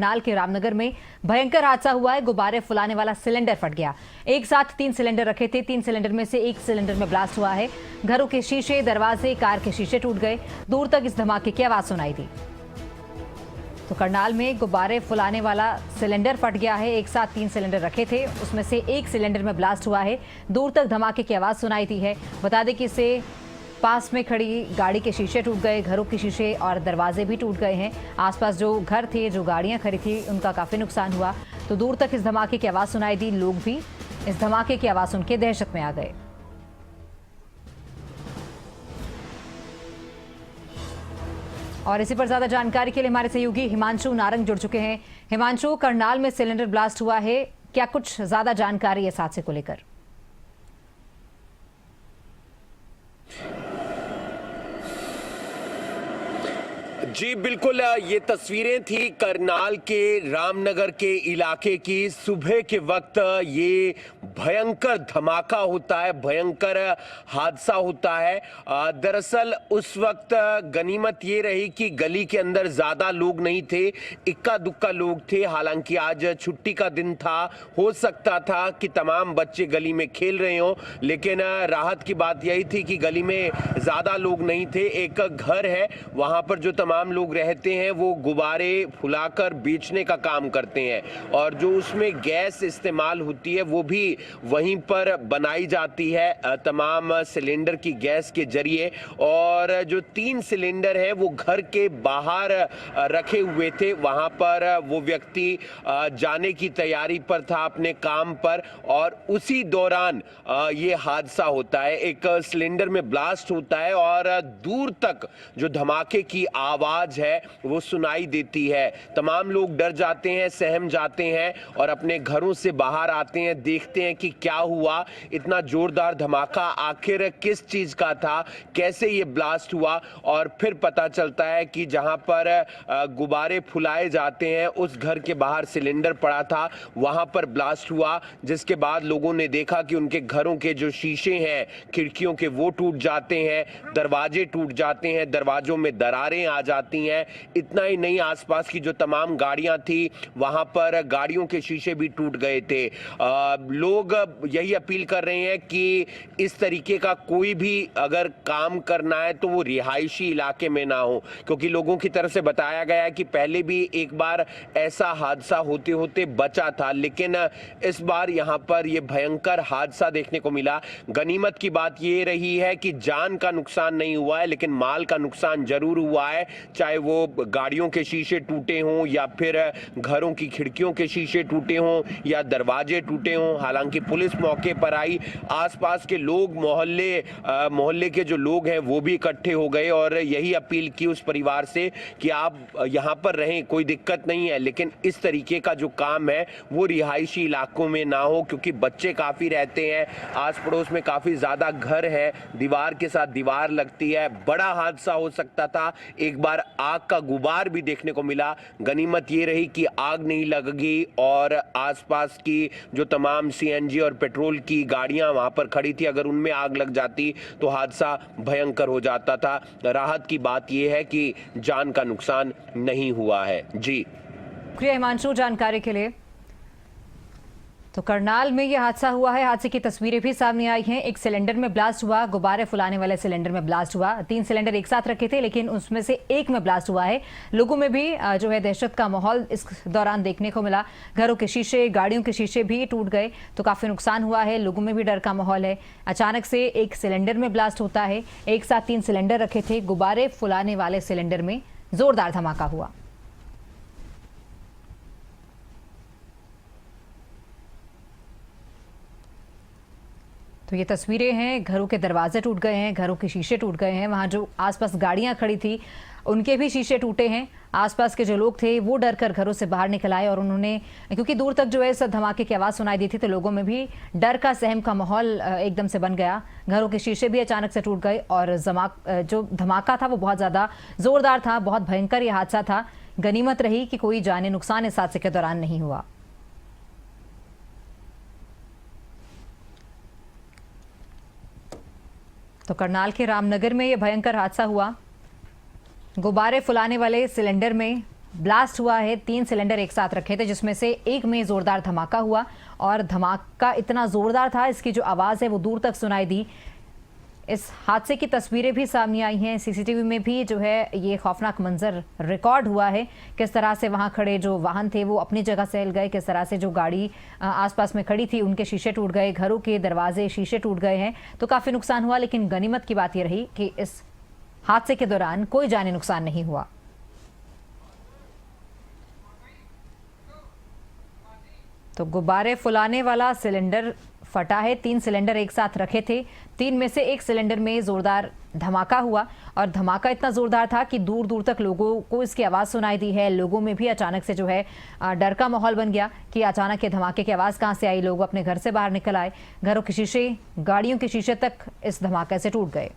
करनाल के रामनगर में भयंकर हादसा हुआ है। गुब्बारे फुलाने वाला सिलेंडर फट गया। एक साथ 3 सिलेंडर रखे थे। 3 सिलेंडर में से एक सिलेंडर में ब्लास्ट हुआ है। घरों के शीशे, दरवाजे, कार के शीशे टूट गए। दूर तक इस धमाके की आवाज सुनाई दी। तो करनाल में गुब्बारे फुलाने वाला सिलेंडर फट गया है। एक साथ 3 सिलेंडर रखे थे, उसमें से एक सिलेंडर में ब्लास्ट हुआ है। दूर तक धमाके की आवाज सुनाई दी है। बता दें कि इससे पास में खड़ी गाड़ी के शीशे टूट गए, घरों के शीशे और दरवाजे भी टूट गए हैं। आसपास जो घर थे, जो गाड़ियां खड़ी थी, उनका काफी नुकसान हुआ। तो दूर तक इस धमाके की आवाज सुनाई दी। लोग भी इस धमाके की आवाज सुन के दहशत में आ गए। और इसी पर ज्यादा जानकारी के लिए हमारे सहयोगी हिमांशु नारंग जुड़ चुके हैं। हिमांशु, करनाल में सिलेंडर ब्लास्ट हुआ है, क्या कुछ ज्यादा जानकारी है इस हादसे को लेकर? जी बिल्कुल, ये तस्वीरें थी करनाल के रामनगर के इलाके की। सुबह के वक्त ये भयंकर धमाका होता है, भयंकर हादसा होता है। दरअसल उस वक्त गनीमत ये रही कि गली के अंदर ज्यादा लोग नहीं थे, इक्का दुक्का लोग थे। हालांकि आज छुट्टी का दिन था, हो सकता था कि तमाम बच्चे गली में खेल रहे हों, लेकिन राहत की बात यही थी कि गली में ज्यादा लोग नहीं थे। एक घर है, वहां पर जो तमाम लोग रहते हैं वो गुब्बारे फुलाकर बेचने का काम करते हैं, और जो उसमें गैस इस्तेमाल होती है वो भी वहीं पर बनाई जाती है तमाम सिलेंडर की गैस के जरिए। और जो 3 सिलेंडर हैं वो घर के बाहर रखे हुए थे। वहां पर वो व्यक्ति जाने की तैयारी पर था अपने काम पर, और उसी दौरान ये हादसा होता है। एक सिलेंडर में ब्लास्ट होता है और दूर तक जो धमाके की आवाज है वो सुनाई देती है। तमाम लोग डर जाते हैं, सहम जाते हैं और अपने घरों से बाहर आते हैं, देखते हैं कि क्या हुआ, इतना जोरदार धमाका आखिर किस चीज का था, कैसे ये ब्लास्ट हुआ। और फिर पता चलता है कि जहां पर गुब्बारे फुलाए जाते हैं उस घर के बाहर सिलेंडर पड़ा था, वहां पर ब्लास्ट हुआ। जिसके बाद लोगों ने देखा कि उनके घरों के जो शीशे हैं, खिड़कियों के, वो टूट जाते हैं, दरवाजे टूट जाते हैं, दरवाजों में दरारें आ जाती हैं। इतना ही नहीं, आसपास की जो तमाम गाड़ियां थी वहां पर गाड़ियों के शीशे भी टूट गए थे। लोग यही अपील कर रहे हैं कि इस तरीके का कोई भी अगर काम करना है तो वो रिहायशी इलाके में ना हो, क्योंकि लोगों की तरफ से बताया गया है कि पहले भी एक बार ऐसा हादसा होते होते बचा था, लेकिन इस बार यहां पर यह भयंकर हादसा देखने को मिला। गनीमत की बात यह रही है कि जान का नुकसान नहीं हुआ है, लेकिन माल का नुकसान जरूर हुआ है, चाहे वो गाड़ियों के शीशे टूटे हों या फिर घरों की खिड़कियों के शीशे टूटे हों या दरवाजे टूटे हों। हालांकि पुलिस मौके पर आई, आसपास के लोग, मोहल्ले के जो लोग हैं वो भी इकट्ठे हो गए और यही अपील की उस परिवार से कि आप यहां पर रहें, कोई दिक्कत नहीं है, लेकिन इस तरीके का जो काम है वो रिहायशी इलाकों में ना हो, क्योंकि बच्चे काफी रहते हैं, आस पड़ोस में काफी ज्यादा घर है, दीवार के साथ दीवार लगती है, बड़ा हादसा हो सकता था। एक बार आग का गुबार भी देखने को मिला। गनीमत ये रही कि आग नहीं लगी और आसपास की जो तमाम सीएनजी और पेट्रोल की गाड़ियां वहां पर खड़ी थी, अगर उनमें आग लग जाती तो हादसा भयंकर हो जाता था। राहत की बात यह है कि जान का नुकसान नहीं हुआ है। जी शुक्रिया हिमांशु जानकारी के लिए। तो करनाल में यह हादसा हुआ है। हादसे की तस्वीरें भी सामने आई हैं। एक सिलेंडर में ब्लास्ट हुआ, गुब्बारे फुलाने वाले सिलेंडर में ब्लास्ट हुआ। 3 सिलेंडर एक साथ रखे थे, लेकिन उसमें से एक में ब्लास्ट हुआ है। लोगों में भी जो है दहशत का माहौल इस दौरान देखने को मिला। घरों के शीशे, गाड़ियों के शीशे भी टूट गए, तो काफी नुकसान हुआ है। लोगों में भी डर का माहौल है। अचानक से एक सिलेंडर में ब्लास्ट होता है। एक साथ 3 सिलेंडर रखे थे, गुब्बारे फुलाने वाले सिलेंडर में जोरदार धमाका हुआ। तो ये तस्वीरें हैं, घरों के दरवाजे टूट गए हैं, घरों के शीशे टूट गए हैं। वहां जो आसपास गाड़ियां खड़ी थी उनके भी शीशे टूटे हैं। आसपास के जो लोग थे वो डर कर घरों से बाहर निकल आए, और उन्होंने, क्योंकि दूर तक जो है इस धमाके की आवाज़ सुनाई दी थी, तो लोगों में भी डर का, सहम का माहौल एकदम से बन गया। घरों के शीशे भी अचानक से टूट गए और जो धमाका था वो बहुत ज़्यादा ज़ोरदार था, बहुत भयंकर ये हादसा था। गनीमत रही कि कोई जानी नुकसान इस हादसे के दौरान नहीं हुआ। तो करनाल के रामनगर में यह भयंकर हादसा हुआ। गुब्बारे फुलाने वाले सिलेंडर में ब्लास्ट हुआ है। 3 सिलेंडर एक साथ रखे थे जिसमें से एक में जोरदार धमाका हुआ और धमाका इतना जोरदार था, इसकी जो आवाज है वो दूर तक सुनाई दी। इस हादसे की तस्वीरें भी सामने आई हैं। सीसीटीवी में भी जो है ये खौफनाक मंजर रिकॉर्ड हुआ है। किस तरह से वहां खड़े जो वाहन थे वो अपनी जगह से हिल गए, किस तरह से जो गाड़ी आसपास में खड़ी थी उनके शीशे टूट गए, घरों के दरवाजे शीशे टूट गए हैं। तो काफी नुकसान हुआ, लेकिन गनीमत की बात यह रही कि इस हादसे के दौरान कोई जानी नुकसान नहीं हुआ। तो गुब्बारे फुलाने वाला सिलेंडर फटा है। 3 सिलेंडर एक साथ रखे थे। 3 में से एक सिलेंडर में जोरदार धमाका हुआ और धमाका इतना जोरदार था कि दूर दूर तक लोगों को इसकी आवाज सुनाई दी है। लोगों में भी अचानक से जो है डर का माहौल बन गया कि अचानक ये धमाके की आवाज कहां से आई। लोग अपने घर से बाहर निकल आए। घरों के शीशे, गाड़ियों के शीशे तक इस धमाके से टूट गए।